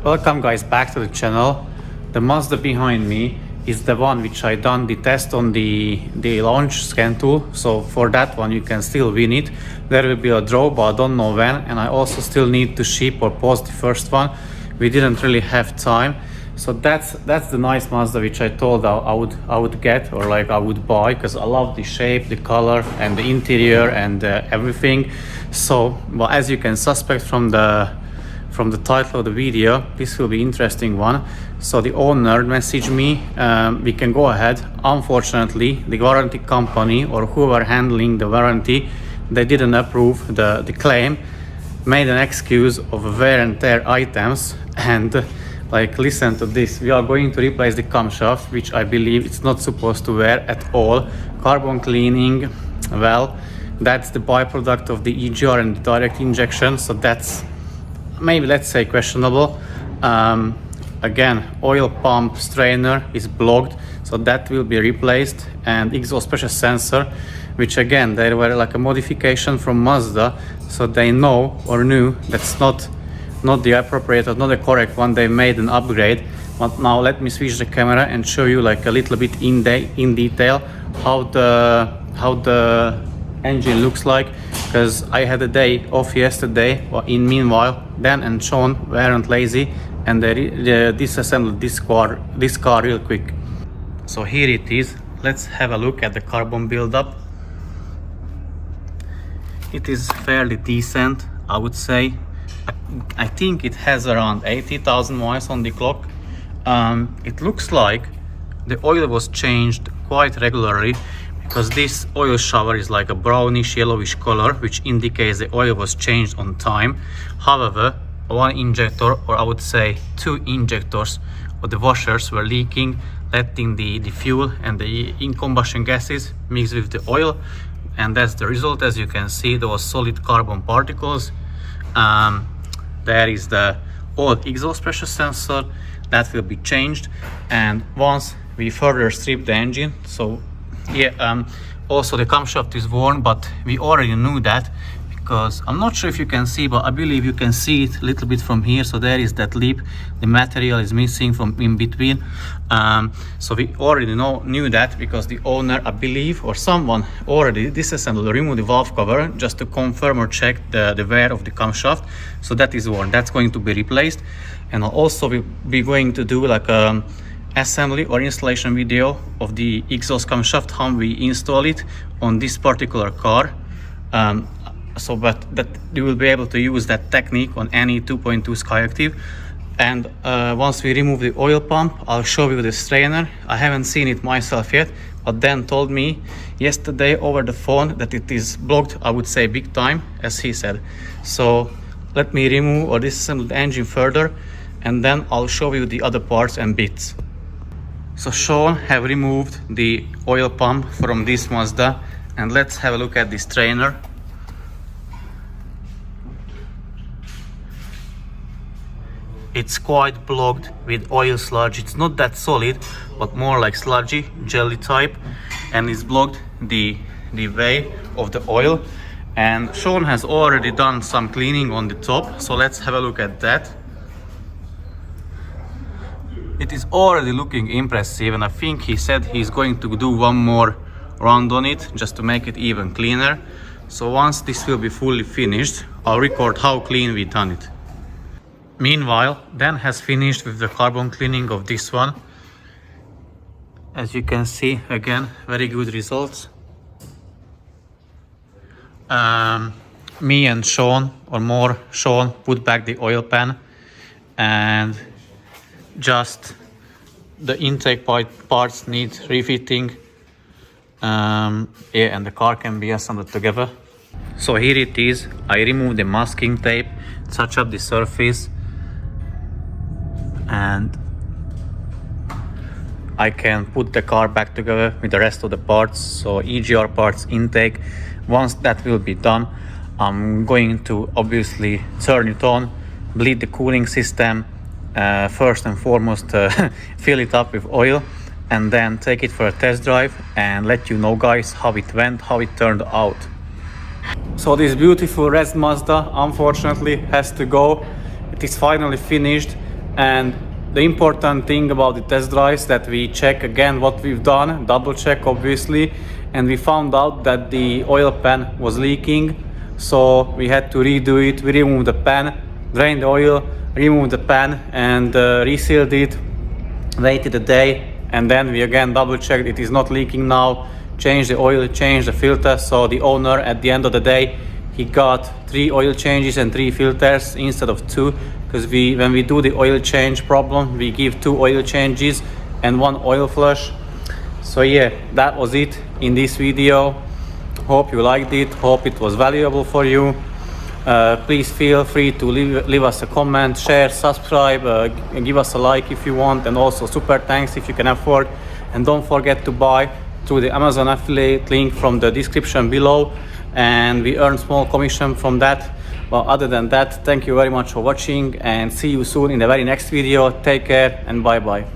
Welcome guys back to the channel. The Mazda behind me is the one which I done the test on the launch scan tool. So for that one you can still win it. There will be a draw, but I don't know when, and I also still need to ship or post the first one. We didn't really have time. So that's the nice Mazda which I told I would get, or like I would buy, because I love the shape, the color and the interior and everything. So well, as you can suspect from the title of the video, this will be interesting one. So the owner messaged me, we can go ahead. Unfortunately, the warranty company or whoever handling the warranty, they didn't approve the claim, made an excuse of wear and tear items, and like, listen to this, we are going to replace the camshaft, which I believe it's not supposed to wear at all. Carbon cleaning, well, that's the byproduct of the EGR and the direct injection, so that's maybe, let's say, questionable. Again, oil pump strainer is blocked, so that will be replaced, and exhaust pressure sensor, which again, they were like a modification from Mazda, so they know or knew that's not the appropriate or not the correct one. They made an upgrade. But now let me switch the camera and show you like a little bit in detail how the engine looks like, because I had a day off yesterday. In meanwhile, Dan and Sean weren't lazy and they disassembled this car real quick. So here it is. Let's have a look at the carbon buildup. It is fairly decent, I would say. I think it has around 80,000 miles on the clock. It looks like the oil was changed quite regularly, because this oil shower is like a brownish yellowish color, which indicates the oil was changed on time. However, one injector, or I would say two injectors of the washers, were leaking, letting the fuel and the in-combustion gases mix with the oil, and that's the result. As you can see, those solid carbon particles. There is the old exhaust pressure sensor that will be changed, and once we further strip the engine, so yeah, also the camshaft is worn, but we already knew that, because I'm not sure if you can see, but I believe you can see it a little bit from here. So there is that lip, the material is missing from in between. So we already knew that, because the owner, I believe, or someone already disassembled or removed the valve cover just to confirm or check the wear of the camshaft. So that is worn, that's going to be replaced. And also we'll be going to do like a assembly or installation video of the exhaust camshaft, how we install it on this particular car. So but that you will be able to use that technique on any 2.2 Skyactiv. And once we remove the oil pump, I'll show you the strainer. I haven't seen it myself yet, but Dan told me yesterday over the phone that it is blocked, I would say big time, as he said. So let me remove or disassemble the engine further, and then I'll show you the other parts and bits. So Sean have removed the oil pump from this Mazda, and let's have a look at the strainer. It's quite blocked with oil sludge. It's not that solid, but more like sludgy, jelly type, and it's blocked the way of the oil. And Sean has already done some cleaning on the top, so let's have a look at that. It is already looking impressive, and I think he said he's going to do one more round on it just to make it even cleaner. So once this will be fully finished, I'll record how clean we done it. Meanwhile, Dan has finished with the carbon cleaning of this one. As you can see, again, very good results. Me and Sean, or more Sean, put back the oil pan, and just the intake parts need refitting. Yeah, and the car can be assembled together. So here it is. I removed the masking tape, touch up the surface, and I can put the car back together with the rest of the parts. So EGR parts, intake. Once that will be done, I'm going to obviously turn it on, bleed the cooling system, first and foremost fill it up with oil, and then take it for a test drive and let you know, guys, how it went, how it turned out. So this beautiful red Mazda unfortunately has to go. It is finally finished, And the important thing about the test drives that we check again what we've done, double check obviously, and we found out that the oil pan was leaking, so we had to redo it. We removed the pan, drained the oil, removed the pan, and resealed it, waited a day, and then we again double checked it is not leaking now, changed the oil, changed the filter. So the owner at the end of the day, he got 3 oil changes and 3 filters instead of 2, because when we do the oil change problem, we give 2 oil changes and 1 oil flush. So yeah, that was it in this video. Hope you liked it, hope it was valuable for you. Please feel free to leave us a comment, share, subscribe, and give us a like if you want, and also super thanks if you can afford. And don't forget to buy through the Amazon affiliate link from the description below, and we earn small commission from that. Well, other than that, thank you very much for watching, and see you soon in the very next video. Take care and bye bye.